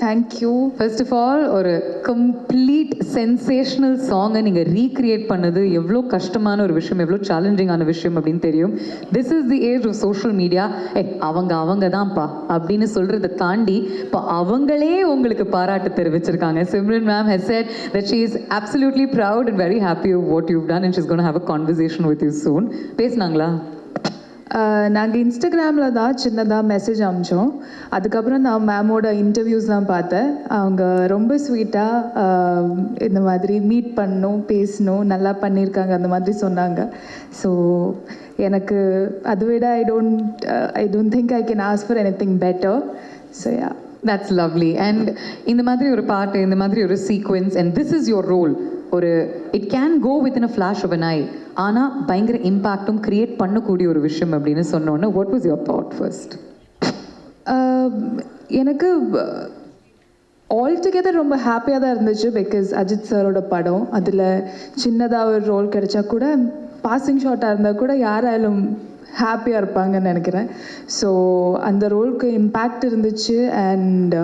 Thank you. First of all ஒரு complete sensational சாங்கை நீங்கள் ரீக்ரியேட் பண்ணது எவ்வளோ கஷ்டமான ஒரு விஷயம், எவ்வளோ சேலஞ்சிங்கான விஷயம் அப்படின்னு தெரியும். This is the age of social media. அவங்க தான்ப்பா அப்படின்னு சொல்கிறத தாண்டி இப்போ அவங்களே உங்களுக்கு பாராட்டு தெரிவிச்சிருக்காங்க. Simran ma'am has said that she is absolutely proud and very happy of what you've done and she's going to have a conversation with you soon. பேசுனாங்களா? நாங்கள் இன்ஸ்டாகிராமில் தான் சின்னதாக மெசேஜ் அனுப்பிச்சோம். அதுக்கப்புறம் நான் மேமோட இன்டர்வியூஸ்லாம் பார்த்தேன். அவங்க ரொம்ப ஸ்வீட்டாக இந்த மாதிரி மீட் பண்ணணும், பேசணும், நல்லா பண்ணியிருக்காங்க அந்த மாதிரி சொன்னாங்க. ஸோ எனக்கு அதை விட I don't think I can ask for anything better. So yeah, that's lovely. And இந்த மாதிரி ஒரு பாட்டு, இந்த மாதிரி ஒரு சீக்வென்ஸ், and this is your role. ஒரு it can go within a flash of an eye, ஆனால் பயங்கர இம்பேக்டும் க்ரியேட் பண்ணக்கூடிய ஒரு விஷயம் அப்படின்னு சொன்னோன்னே what was your thought first? எனக்கு ஆல்டுகெதர் ரொம்ப ஹாப்பியாக தான் இருந்துச்சு. பிகாஸ் அஜித் சாரோட படம், அதில் சின்னதாக ஒரு ரோல் கிடைச்சா கூட, பாசிங் ஷாட்டாக இருந்தால் கூட யாராலும் ஹாப்பியாக இருப்பாங்கன்னு நினைக்கிறேன். ஸோ அந்த ரோலுக்கு இம்பேக்ட் இருந்துச்சு and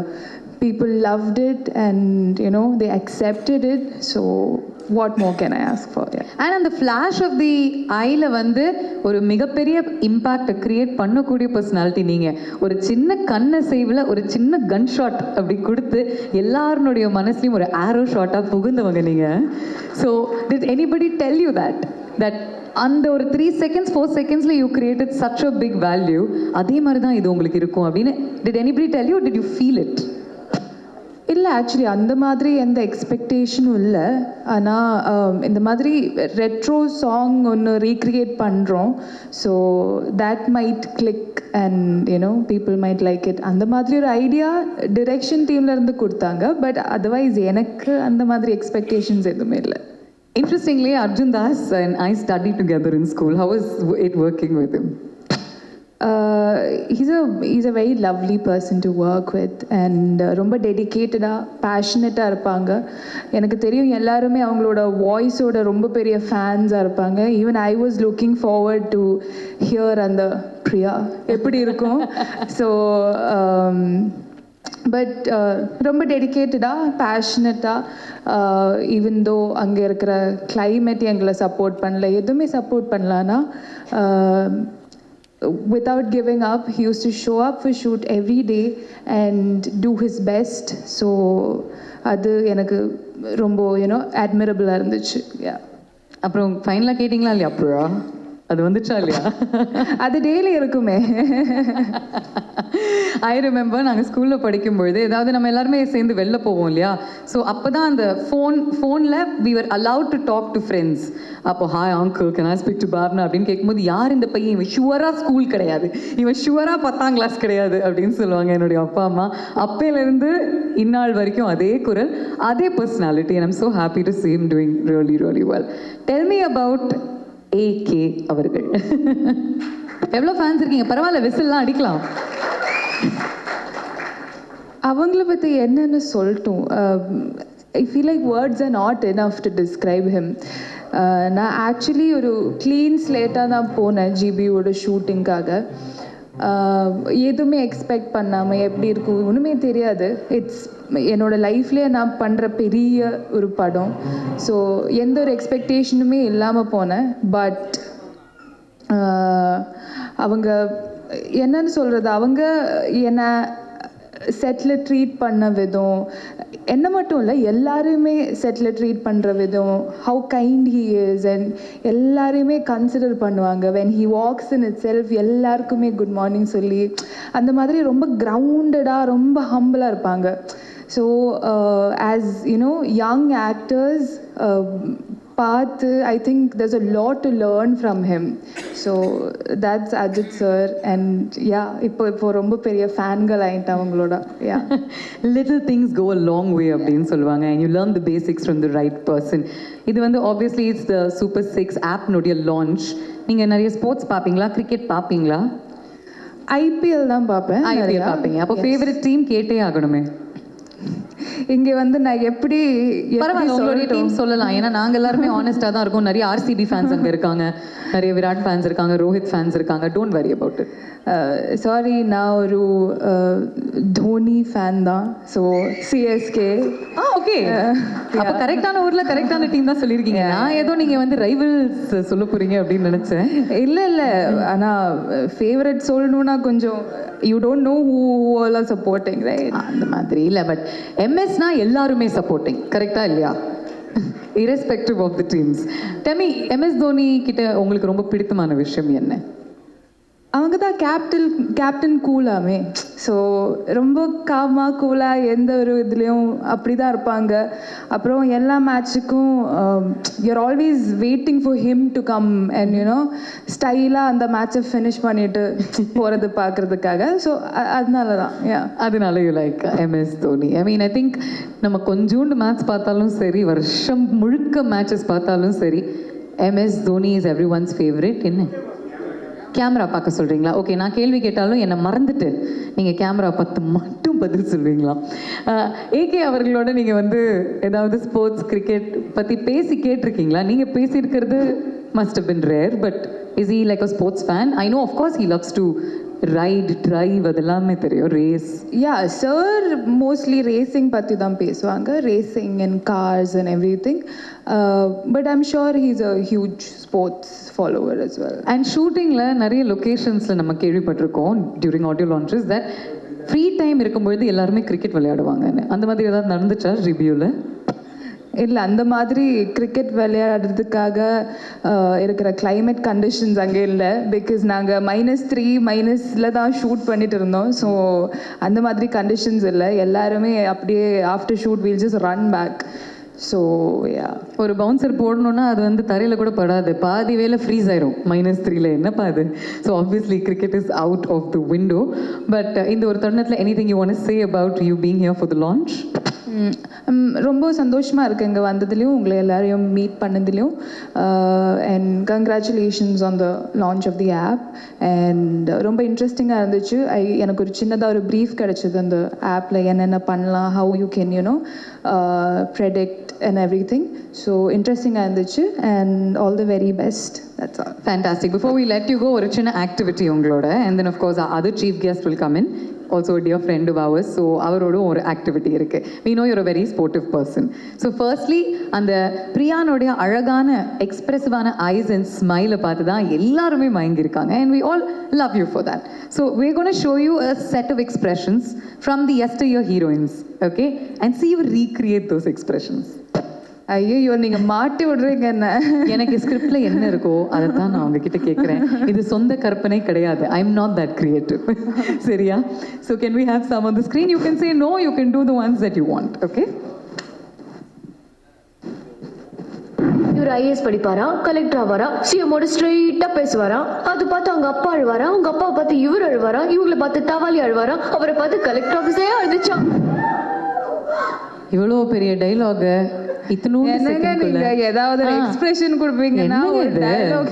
people loved it and they accepted it. So what more can I ask for? Yeah. And on the flash of the eye வந்து ஒரு மிகப்பெரிய இம்பாக்ட் கிரியேட் பண்ணக்கூடிய பர்சனாலிட்டி நீங்கள். ஒரு சின்ன கண்ணை சேவில் ஒரு சின்ன கன் ஷாட் அப்படி கொடுத்து எல்லாருடைய மனசுலையும் ஒரு ஆரோ ஷாட்டாக புகுந்தவங்க நீங்கள். So did anybody tell you that அந்த ஒரு 3 seconds 4 secondsல you created such a big value, அதே மாதிரி தான் இது உங்களுக்கு இருக்கும் அப்படின்னு did anybody tell you or did you feel it? இல்லை, ஆக்சுவலி அந்த மாதிரி எந்த எக்ஸ்பெக்டேஷனும் இல்லை. ஆனால் இந்த மாதிரி ரெட்ரோ சாங் ஒன்று ரீக்ரியேட் பண்ணுறோம். So that might click and people might like it. அந்த மாதிரி ஒரு ஐடியா டிரெக்ஷன் டீம்லேருந்து கொடுத்தாங்க. பட் அதர்வைஸ் எனக்கு அந்த மாதிரி எக்ஸ்பெக்டேஷன்ஸ் எதுவுமே இல்லை. Interestingly, Arjun Das and I studied together in school. How was it working with him? He's a very lovely person to work with and ரொம்ப டெடிக்கேட்டடாக பேஷனட்டாக இருப்பாங்க. எனக்கு தெரியும் எல்லாருமே அவங்களோட வாய்ஸோட ரொம்ப பெரிய ஃபேன்ஸாக இருப்பாங்க. Even I was looking forward to hear அந்த பிரியா எப்படி இருக்கும். ஸோ பட் ரொம்ப டெடிக்கேட்டடாக பேஷனட்டாக, ஈவன் தோ அங்கே இருக்கிற கிளைமேட் எங்களை சப்போர்ட் பண்ணல, எதுவுமே சப்போர்ட் பண்ணலான்னா without giving up, he used to show up for shoot every day and do his best. So அது எனக்கு ரொம்ப admirable-ஆ இருந்துச்சு. அப்புறம் ஃபைனலாக கேட்டிங்களா இல்லையா? அப்புறம் அது வந்துச்சா இல்லையா? அது டெய்லி இருக்குமே. ஐ ரிமெம்பர் நாங்கள் ஸ்கூலில் படிக்கும்பொழுது ஏதாவது நம்ம எல்லாருமே சேர்ந்து வெளில போவோம் இல்லையா? ஸோ அப்போ தான் அந்த ஃபோனில் we were allowed to talk to friends. அப்போ hi uncle can I speak to பாப்னா அப்படின்னு கேட்கும்போது யார் இந்த பையன், இவன் ஷுவராக ஸ்கூல் கிடையாது, இவன் ஷுவராக 10ஆம் கிளாஸ் கிடையாது அப்படின்னு சொல்லுவாங்க என்னுடைய அப்பா அம்மா. அப்போலேருந்து இந்நாள் வரைக்கும் அதே குரல், அதே personality. and I'm so happy to see him doing really really well. Tell me about AK அவர்கள். எவ்வளோ ஃபேன்ஸ் இருக்கீங்க? பரவாயில்ல, விசில்லாம் அடிக்கலாம். அவங்கள பற்றி என்னன்னு சொல்லட்டும். I feel like words R not enough to describe him. நான் ஆக்சுவலி ஒரு க்ளீன் ஸ்லேட்டாக தான் போனேன் ஜிபியோட ஷூட்டிங்காக. எதுவுமே எக்ஸ்பெக்ட் பண்ணாமல் எப்படி இருக்கும் ஒன்றுமே தெரியாது. இட்ஸ் என்னோடய லைஃப்லேயே நான் பண்ணுற பெரிய ஒரு படம். ஸோ எந்த ஒரு எக்ஸ்பெக்டேஷனுமே இல்லாமல் போனேன். பட் அவங்க என்னன்னு சொல்கிறது, அவங்க என்னை செட்டில் ட்ரீட் பண்ண விதம், என்ன மட்டும் இல்லை எல்லாரையுமே செட்டில் ட்ரீட் பண்ணுற விதம், how kind he is and எல்லாரையுமே கன்சிடர் பண்ணுவாங்க. When he walks in it self எல்லாருக்குமே குட் மார்னிங் சொல்லி அந்த மாதிரி ரொம்ப கிரவுண்டடாக ரொம்ப ஹம்பிளாக இருப்பாங்க. ஸோ ஆஸ் யங் ஆக்டர்ஸ் பார்த்து I think there's a lot to learn from him. So that's Ajit sir and yeah, இப்போ ரொம்ப பெரிய ஃபேன்கள் ஆயிட்டேன் அவங்களோட. yeah, little things go a long way அப்படின்னு சொல்லுவாங்க and you learn the basics from the right person. இது வந்து obviously it's the Super 6 app நோடைய launch. நீங்கள் நிறைய ஸ்போர்ட்ஸ் பார்ப்பீங்களா? கிரிக்கெட் பார்ப்பீங்களா? ஐபிஎல் தான் பார்ப்பேன். ஐபிஎல் பார்ப்பீங்க. அப்போ ஃபேவரட் டீம் கேட்டே ஆகணுமே. இங்கே வந்து நான் எப்படி பரவாயில்ல உங்களுடைய டீம் சொல்லலாம், ஏன்னா நாங்கள் எல்லாருமே ஆனஸ்டாக தான் இருக்கோம். நிறைய ஆர்சிபி ஃபேன்ஸ் அங்கே இருக்காங்க, நிறைய விராட் ஃபேன்ஸ் இருக்காங்க, ரோஹித் ஃபேன்ஸ் இருக்காங்க. Don't worry about it. Sorry, நான் ஒரு தோனி ஃபேன் தான். So CSK. ஓகே, அப்போ கரெக்டான ஊரில் கரெக்டான டீம் தான் சொல்லியிருக்கீங்க. நான் ஏதோ நீங்கள் வந்து ரைவல்ஸ் சொல்ல போகிறீங்க அப்படின்னு நினச்சேன். இல்லை, ஆனால் ஃபேவரட் சொல்லணும்னா கொஞ்சம் you don't know who all are supporting, right? அந்த மாதிரி இல்லை, பட் எம்எஸ்னா எல்லாருமே சப்போர்ட்டிங், கரெக்டாக இல்லையா? irrespective of the teams. Tell me, MS Dhoni கிட்ட உங்களுக்கு ரொம்ப பிடித்தமான விஷயம் என்ன? அவங்க தான் கேப்டன் கூலாமே. ஸோ ரொம்ப காமாக கூலாக எந்த ஒரு இதுலேயும் அப்படி தான் இருப்பாங்க. அப்புறம் எல்லா மேட்சுக்கும் you are always waiting for him to come and you know ஸ்டைலாக அந்த மேட்சை ஃபினிஷ் பண்ணிட்டு போகிறது பார்க்குறதுக்காக. ஸோ அதனால தான் அதனால you like MS Dhoni. I mean, I think நம்ம கொஞ்சோண்டு மேட்ச் பார்த்தாலும் சரி, வருஷம் முழுக்க மேட்சஸ் பார்த்தாலும் சரி, MS Dhoni is every once favourite. என்ன கேமரா பார்க்க சொல்கிறீங்களா? ஓகே, நான் கேள்வி கேட்டாலும் என்னை மறந்துட்டு நீங்கள் கேமரா பார்த்து மட்டும் பதில் சொல்வீங்களா? ஏகே அவர்களோட நீங்கள் வந்து ஏதாவது ஸ்போர்ட்ஸ் கிரிக்கெட் பற்றி பேசி கேட்டிருக்கீங்களா? நீங்கள் பேசியிருக்கிறது must have been rare, but is he like a sports fan? I know of course he loves to ride, drive, அதெல்லாமே தெரியும், ரேஸ். சார் மோஸ்ட்லி ரேசிங் பற்றி தான் பேசுவாங்க, ரேசிங் அண்ட் கார்ஸ் அண்ட் எவ்ரி திங். But I'm sure he's a huge sports follower as well. அண்ட் ஷூட்டிங்கில் நிறைய லொக்கேஷன்ஸில் நம்ம கேள்விப்பட்டிருக்கோம் during audio launches that free time இருக்கும்பொழுது எல்லாருமே கிரிக்கெட் விளையாடுவாங்கன்னு. அந்த மாதிரி ஏதாவது நடந்துச்சா ரிவ்யூவில்? இல்லை, அந்த மாதிரி கிரிக்கெட் விளையாடுறதுக்காக இருக்கிற கிளைமேட் கண்டிஷன்ஸ் அங்கே இல்லை. பிகாஸ் நாங்கள் -3 தான் ஷூட் பண்ணிட்டு இருந்தோம். ஸோ அந்த மாதிரி கண்டிஷன்ஸ் இல்லை. எல்லாருமே அப்படியே after shoot we'll just run back. So ஒரு பவுன்சர் போடணுன்னா அது வந்து தரையில் கூட படாது, பாதி வேலை ஃப்ரீஸ் ஆயிரும் -3. என்னப்பா அது? So obviously cricket is out of the window. But இந்த ஒரு தருணத்தில் anything you want to say about you being here for the launch? ரொம்ப சந்தோஷமாக இருக்குது இங்கே வந்ததுலேயும், உங்களை எல்லாரையும் மீட் பண்ணதுலேயும். And congratulations on the launch of the app. And ரொம்ப இன்ட்ரெஸ்டிங்காக இருந்துச்சு. எனக்கு ஒரு சின்னதாக ஒரு ப்ரீஃப் கிடச்சிது அந்த ஆப்பில் என்னென்ன பண்ணலாம், how you can you know predict and everything. So interesting இருந்துச்சு. And all the very best. That's all. Fantastic. Before we let you go, ஒரு சின்ன activity உங்களோட, and then of course our other chief guest will come in, also a dear friend of ours. So அவரோட ஒரு activity இருக்கு. We know you're a very sportive person. So firstly, அந்த பிரியானோட அழகான எக்ஸ்பிரசிவான ice and ஸ்மைலை பார்த்து தான் எல்லாருமே மயங்கியிருக்காங்க. And we all love you for that. So we're going to show you a set of expressions from the yesteryear heroines, okay? And see you recreate those expressions. ஐயோ, நீங்கள் மாட்டி விடுறீங்க என்ன. எனக்கு ஸ்கிரிப்டில் என்ன இருக்கோ அதை தான் நான் உங்ககிட்ட கேட்குறேன். இது சொந்த கற்பனை கிடையாது. I am not that creative. சரியா? So can we have some on the screen? You can say no, you can do the ones that you want. Okay? இவர் ஐஏஎஸ் படிப்பாரா, கலெக்டர் ஆவாரா, சிஎம்மோட ஸ்ட்ரெயிட்டா பேசுவாரா, அது பார்த்து அவங்க அப்பா அழுவாரா, அவங்க அப்பா பார்த்து இவர் அழுவாரா, இவங்களை பார்த்து தவாலி அழுவாரா, அவரை பார்த்து கலெக்டர் ஆஃபீஸே அழுதுச்சா. இவ்வளோ பெரிய டைலாக் ஏதாவது எக்ஸ்பிரஷன் கொடுப்பீங்கன்னா ஒரு டயலாக்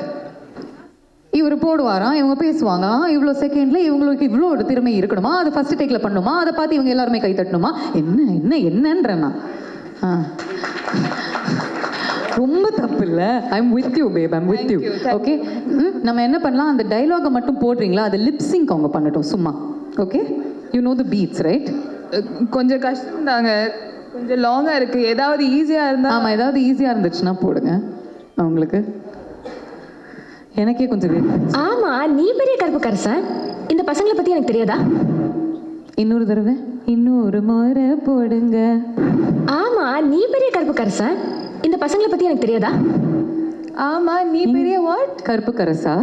இவர் போடுவாராம், இவங்க பேசுவாங்க, இவ்வளோ செகண்ட்ல இவங்களுக்கு இவ்வளோ ஒரு திறமை இருக்கணுமா, அது ஃபர்ஸ்ட் டேக்ல பண்ணுமா, அதை பார்த்து இவங்க எல்லாருமே கை தட்டணுமா, என்னன்றேன்னா ரொம்ப தப்பு இல்லை. I'm with you pay, I'm with you. Okay, நம்ம என்ன பண்ணலாம், அந்த டைலாகை மட்டும் போடுறீங்களா, அது லிப்சிங் அவங்க பண்ணட்டும் சும்மா. Okay, you know the beats right? கொஞ்சம் கஷ்டம் தாங்க, கொஞ்சம் லாங்காக இருக்குது. ஏதாவது ஈஸியாக இருந்தால். ஆமாம், ஏதாவது ஈஸியாக இருந்துச்சுன்னா போடுங்க அவங்களுக்கு. எனக்கே கொஞ்சம் ஆமா, நீ பெரிய கருப்பு கரசன், இந்த பசங்களை பற்றி எனக்கு தெரியாதா? இன்னொரு தடவை இன்னொரு முறை போடுங்க. ஆமா, நீ பெரிய கருப்பு கரசன், இந்த பசங்களை பற்றி எனக்கு தெரியாதா? ஆமா, நீ பெரிய வாட்? கருப்பு கரசா?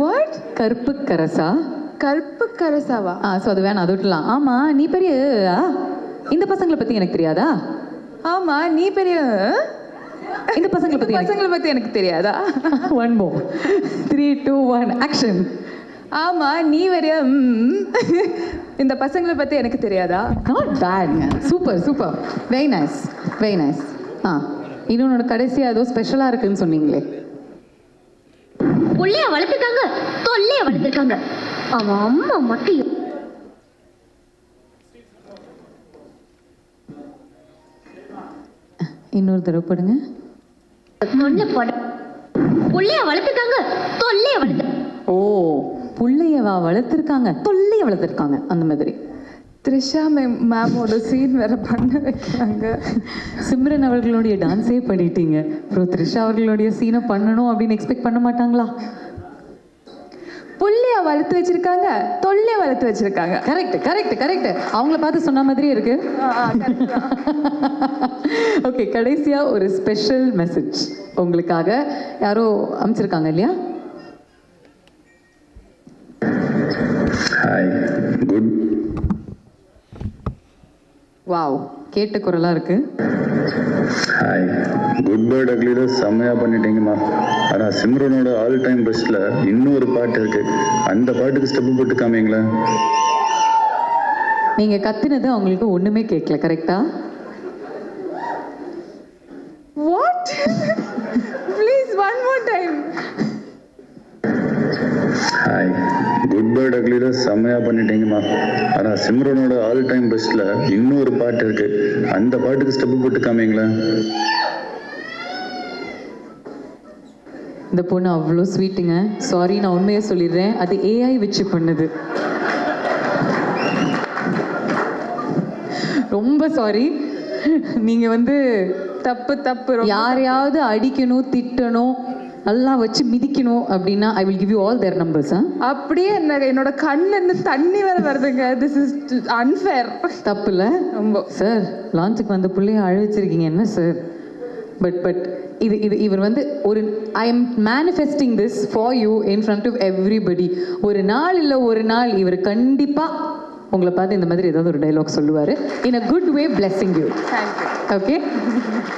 வாட்? கருப்பு கரசா? கருப்பு கரசாவா? ஸோ அது வேணாம், அது விட்டுலாம். ஆமா, நீ பெரிய இந்த பசங்களை பத்தி எனக்கு தெரியாதா? ஆமா, நீ பெரிய இந்த பசங்களை பத்தி எனக்கு தெரியாதா? One more, 3, 2, 1 action. ஆமா, நீ பெரிய இந்த பசங்களை பத்தி எனக்கு தெரியாதா? Not bad, super super, very nice very nice. இன்னொன்று கடைசியாக ஏதோ ஸ்பெஷலாக இருக்குன்னு சொன்னீங்களே. புள்ளைய வளர்த்துருக்காங்க, தொல்லைய வளர்த்துருக்காங்க. அவன் அம்மா மட்டும் இன்னொரு தடவை படுங்க. தொல்லை பட புள்ளைய வளர்த்துருக்காங்க தொல்லைய வளர்த்து ஓ, புள்ளையவா வளர்த்துருக்காங்க, தொல்லைய வளர்த்துருக்காங்க, அந்த மாதிரி. த்ரிஷா மேமோட சீன் வேற பண்ண வைக்கிறாங்க. சிம்ரன் அவர்களுடைய டான்ஸே பண்ணிட்டீங்க, அப்புறம் த்ரிஷா அவர்களுடைய சீனை பண்ணணும் அப்படின்னு எக்ஸ்பெக்ட் பண்ண மாட்டாங்களா? புள்ளைய வளர்த்து வச்சிருக்காங்க, தொல்லைய வளர்த்து வச்சிருக்காங்க. கரெக்ட் கரெக்ட் கரெக்ட், அவங்கள பார்த்து சொன்ன மாதிரியே இருக்கு. ஓகே, கடைசியா ஒரு ஸ்பெஷல் மெசேஜ் உங்களுக்காக யாரோ அமைச்சிருக்காங்க இல்லையா? Hi, good. வாவ், கேட்ட குரலா இருக்கு. ஹாய், குட் பேர்ட் அக்லில செம்மையா பண்ணிட்டீங்கம்மா. ஆனால் சிம்ரனோட ஆல் டைம் பெஸ்ட்ல இன்னொரு பாட்டு இருக்கு, அந்த பாட்டுக்கு ஸ்டெப் போட்டு காமிங்களேன். நீங்க கத்துனது அவங்களுக்கு ஒண்ணுமே கேட்கல, கரெக்டா? What? Please one more time. Hi, good பேர்ட் அக்லில செம்மையா பண்ணிட்டீங்கம்மா. ஆனால் சிம்ரனோட ஆல் டைம் பெஸ்ட்ல இன்னொரு பாட்டு இருக்கு, அந்த பாட்டுக்கு ஸ்டெப் போட்டு காமிங்களேன். இந்த பொண்ணு அவ்வளோ ஸ்வீட்டுங்க. சாரி, நான் உண்மையை சொல்லிடுறேன், அது ஏஐ வச்சு பண்ணுது. ரொம்ப சாரி. நீங்க வந்து தப்பு தப்பு. யாரையாவது அடிக்கணும், திட்டணும், நல்லா வச்சு மிதிக்கணும் அப்படின்னா I will give you all their numbers. அப்படியே என்னோட கண்ணுல இருந்து தண்ணி வேற வருதுங்க. This is unfair. தப்பு இல்லை ரொம்ப. சார், லான்ச்சுக்கு வந்த பிள்ளைய அழ வச்சிருக்கீங்க என்ன சார்? பட் இது இவர் வந்து ஒரு I am manifesting this for you in front of everybody. ஒரு நாள் இல்லை ஒரு நாள் இவர் கண்டிப்பாக உங்களை பார்த்து இந்த மாதிரி ஏதாவது ஒரு டைலாக் சொல்லுவார். In a good way, blessing you. Okay,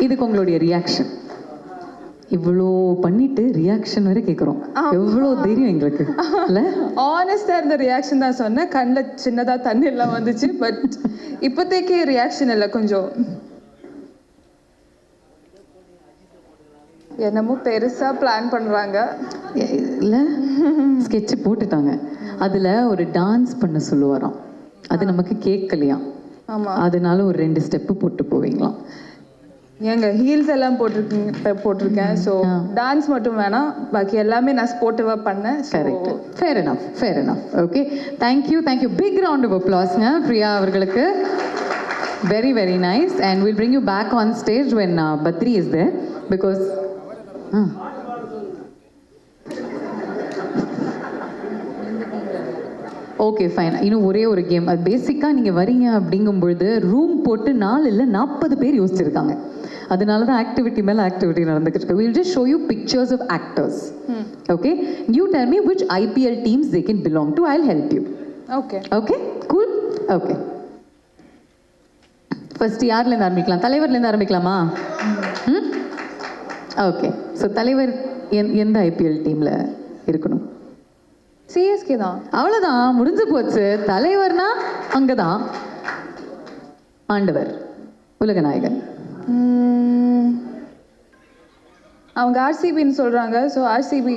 இதுக்கு உங்களுடைய ரியாக்ஷன். இவ்வளோ பண்ணிட்டு ரியாக்ஷன் வரை கேட்குறோம், எவ்வளோ தைரியம் எங்களுக்கு இல்லை? ஆனஸ்டா இருந்த ரியாக்ஷன் தான் சொன்னேன். கண்ணில் சின்னதா தண்ணி எல்லாம் வந்துச்சு. பட் இப்போதைக்கு ரியாக்ஷன் இல்லை, கொஞ்சம் என்னமோ பெருசா பிளான் பண்றாங்க. இல்லை, ஸ்கெட்சு போட்டுட்டாங்க. அதில் ஒரு டான்ஸ் பண்ண சொல்லுவாராம், அது நமக்கு கேட்கலையாம். ஆமா, அதனால ஒரு 2 ஸ்டெப்பு போட்டு போவீங்களாம். ஏங்க ஹீல்ஸ் எல்லாம் போட்டிருக்கேன். ஸோ டான்ஸ் மட்டும் வேணாம், பாக்கி எல்லாமே நான் ஸ்போர்ட்டிவா பண்ணேன். Correct, fair enough, fair enough. Okay, thank you thank you. Big round of அப்ளாஸ்ங்க பிரியா அவர்களுக்கு. Very very nice. And will bring you back on stage when Badri is there because okay fine. இன்னும் ஒரே ஒரு கேம். அது பேசிக்காக நீங்கள் வரீங்க அப்படிங்கும்பொழுது ரூம் போட்டு 4 இல்லை 40 பேர் யோசிச்சிருக்காங்க. அதனால தான் ஆக்டிவிட்டி மேலே ஆக்டிவிட்டி நடந்துக்கிட்டு இருக்கு. We'll just show you pictures of actors. Okay? You tell me which IPL teams they can belong to. I'll help you. Okay Okay? Cool? Okay. First யார்லேருந்து ஆரம்பிக்கலாம்? தலைவர்லேருந்து ஆரம்பிக்கலாமா? ஓகே. ஸோ தலைவர் எந்த ஐபிஎல் டீமில் இருக்கணும்? சிஎஸ்கே தான். அவ்வளோதான், முடிஞ்சு போச்சு. தலைவர்னா அங்கே தான் ஆண்டவர், உலகநாயகன். அவங்க ஆர்சிபின்னு சொல்றாங்க. So RCB.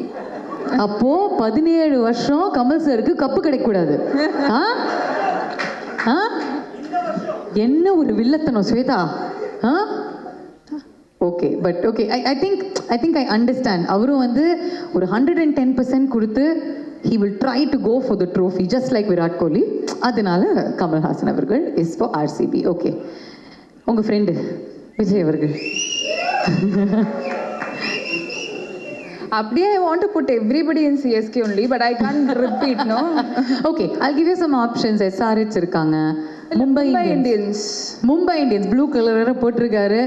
அப்போ 17 வருஷம் கமல் சருக்கு கப்பு கிடைக்கக்கூடாது. என்ன ஒரு வில்லத்தனம் Shweta. Okay, but okay, I think I understand. அவரும் வந்து ஒரு 110% கொடுத்து he will try to go for the trophy just like Virat Kohli. அதனால கமல்ஹாசன் அவர்கள் இஸ் ஃபார் ஆர்சிபி. ஓகே, உங்கள் ஃப்ரெண்டு விஜய் அவர்கள். அப்படியே I want to put everybody in CSK only, but I can't repeat, no? Okay, I'll give you some options. SRH இருக்காங்க, Mumbai Indians. Mumbai Indians blue colour வேற போட்டிருக்காரு.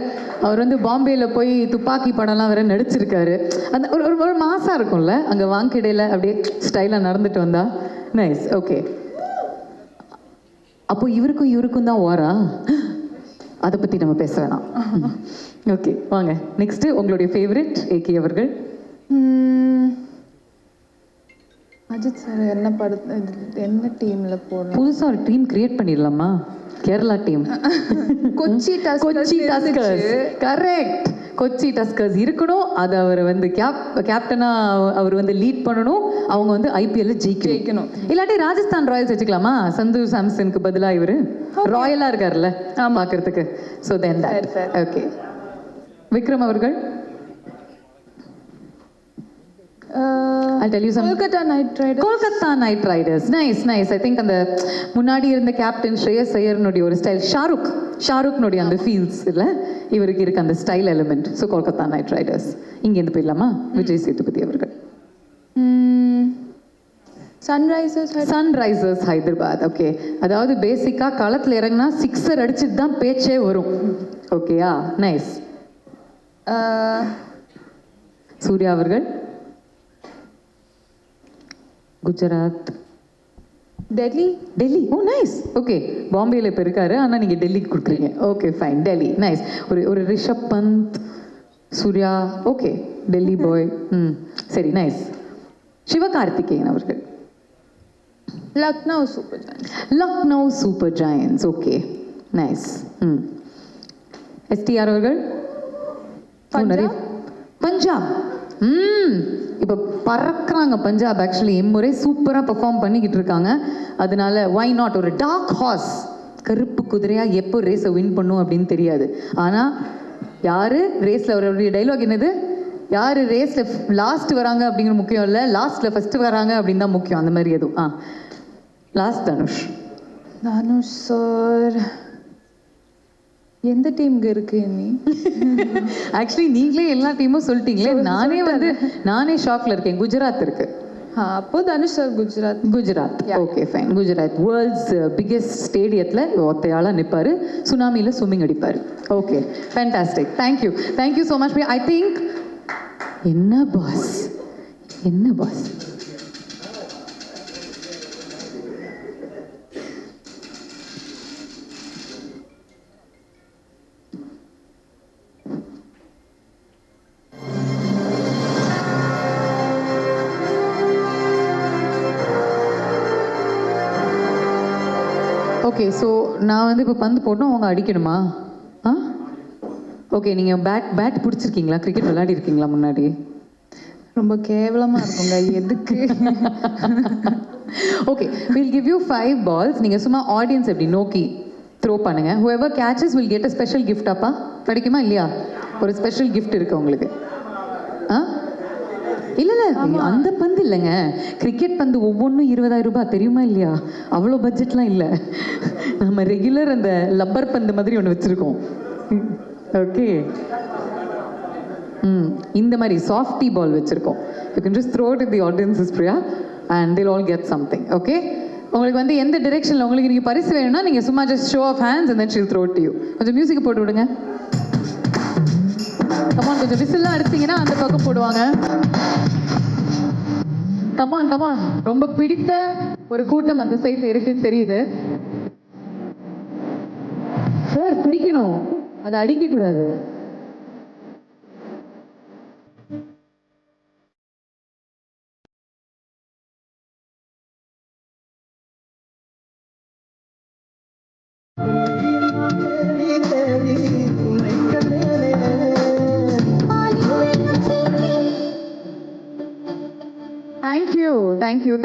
அவர் வந்து பாம்பேல போய் துப்பாக்கி படம்லாம் வேற நடிச்சிருக்காரு. அந்த ஒரு மாசா இருக்கும்ல அங்கே வாங்கிடையில் அப்படியே ஸ்டைலாக நடந்துட்டு வந்தா. நைஸ். ஓகே, அப்போ இவருக்கும் தான் ஓரா. அதை பற்றி நம்ம பேச வேணாம். ஓகே, வாங்க நெக்ஸ்ட். உங்களுடைய ஃபேவரட் ஏகே அவர்கள். அஜித் சார் என்ன டீம்ல போடணும்? புதுசாக ஒரு டீம் கிரியேட் பண்ணிடலாமா? Kerala team. Kochi tuskers. Correct, Kochi tuskers இருக்கணும். அது அவர் வந்து கேப்டனா அவர் வந்து லீட் பண்ணணும். அவங்க வந்து ஐபிஎல்ல ஜெயிக்கணும். இல்லாட்டி ராஜஸ்தான் ராயல்ஸ் வச்சுக்கலாமா? சந்து சாம்சனுக்கு பதிலாக இவர் ராயலா இருக்காருல்ல பார்க்கறதுக்கு. So then that. Okay, Vikram அவர்கள். I'll tell you some. Kolkata Knight Riders. Kolkata Knight Riders. Nice, nice. I think அந்த முன்னாடி இருந்த கேப்டன் ஸ்ரேயஸ் ஐயர்னுடைய ஒரு ஸ்டைல், ஷாருக்னுடைய அந்த ஃபீல்ஸ் இல்ல, இவருக்கு இருக்க அந்த style element. So Kolkata night Riders. இங்க இருந்து போயிடலாமா? விஜய் சேதுபதி அவர்கள். சன்ரைசர்ஸ் ஹைதராபாத். ஓகே, அதாவது பேசிக்கா களத்துல இறங்கினா சிக்ஸர் அடிச்சுட்டு தான் பேச்சே வரும். ஓகேயா, நைஸ். சூர்யா அவர்கள். குஜராத். டெல்லி. ஓ நைஸ். ஓகே, பாம்பேல இப்போ இருக்காரு, ஆனால் நீங்கள் டெல்லிக்கு கொடுக்குறீங்க. Okay fine, Delhi. நைஸ். ஒரு ரிஷப் பந்த். சூர்யா. ஓகே, டெல்லி பாய். சரி, நைஸ். சிவகார்த்திகேயன் அவர்கள். Lucknow super ஜாயன்ஸ். Okay, nice. STR அவர்கள். பஞ்சாப். இப்போ பறக்கிறாங்க பஞ்சாப். ஆக்சுவலி இம்முறை சூப்பராக பெர்ஃபார்ம் பண்ணிக்கிட்டு இருக்காங்க. அதனால வை நாட், ஒரு டார்க் ஹார்ஸ், கருப்பு குதிரையாக எப்போ ரேஸை வின் பண்ணும் அப்படின்னு தெரியாது. ஆனால் யார் ரேஸில், அவருடைய டைலாக் என்னது, யார் ரேஸில் லாஸ்ட் வராங்க அப்படிங்கிற முக்கியம் இல்லை, லாஸ்ட்டில் ஃபஸ்ட்டு வராங்க அப்படின்னு தான் முக்கியம். அந்த மாதிரி எதுவும் லாஸ்ட் தனுஷ் சார். எந்த டீமுக்கு இருக்கு நீ? ஆக்சுவலி நீங்களே எல்லா டீமும் சொல்லிட்டீங்களே. நானே ஷாக்ல இருக்கேன். குஜராத் இருக்கு. அப்போ Dhanush sir Gujarat. Okay fine. Gujarat world's biggest ஸ்டேடியத்தில் ஒத்தையாளா நிற்பாரு, சுனாமியில் ஸ்விம்மிங் அடிப்பார். Okay, fantastic. Thank you so much. I think என்ன பாஸ். ஓகே, ஸோ நான் வந்து இப்போ பந்து போட்டோம், அவங்க அடிக்கணுமா? ஓகே, நீங்கள் பேட் பிடிச்சிருக்கீங்களா? கிரிக்கெட் விளையாடி இருக்கீங்களா முன்னாடி? ரொம்ப கேவலமாக இருக்குங்க, எதுக்கு? Okay, will give you 5 balls. நீங்கள் சும்மா ஆடியன்ஸ் எப்படி நோக்கி த்ரோ பண்ணுங்க. whoever catches will get a special gift. அப்பா கிடைக்குமா இல்லையா? ஒரு ஸ்பெஷல் கிஃப்ட் இருக்கு உங்களுக்கு. இல்லை அந்த பந்து இல்லைங்க, கிரிக்கெட் பந்து ஒவ்வொன்றும் 20,000 ரூபாய், தெரியுமா இல்லையா? அவ்வளோ பட்ஜெட்லாம் இல்லை. நம்ம ரெகுலர் அந்த லப்பர் பந்து மாதிரி ஒன்று வச்சுருக்கோம். ஓகே, இந்த மாதிரி சாஃப்டி பால் வச்சுருக்கோம். You can just throw it the audiences Priya and they'll all get something. Okay, உங்களுக்கு வந்து எந்த டிரெக்ஷனில் உங்களுக்கு நீங்கள் பரிசு வேணும்னா நீங்கள் சும்மா just show of hands and then she'll throw it to you. கொஞ்சம் மியூசிக்கை போட்டு விடுங்க. கமான், கொஞ்சம் விசில்லாம் அடிச்சிங்கன்னா அந்த பக்கம் போடுவாங்க. கமான். ரொம்ப பிடித்த ஒரு கூட்டம் அந்த சைட்ல இருக்குன்னு தெரியுது சார். பிடிக்கணும், அதை அடிக்க கூடாது.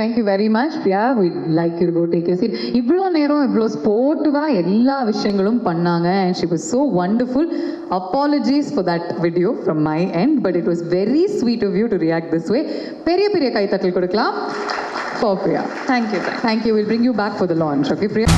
Thank you very much. Yeah, we'd like you to go take your seat. இவ்வளோ நேரம் இவ்வளோ ஸ்போர்ட்டிவாக எல்லா விஷயங்களும் பண்ணாங்க and she was so wonderful. Apologies for that video from my end, but it was very sweet of you to react this way. பெரிய கைத்தட்டல் கொடுக்கலாம் for Priya. Thank you. We'll bring you back for the launch. Okay, Priya?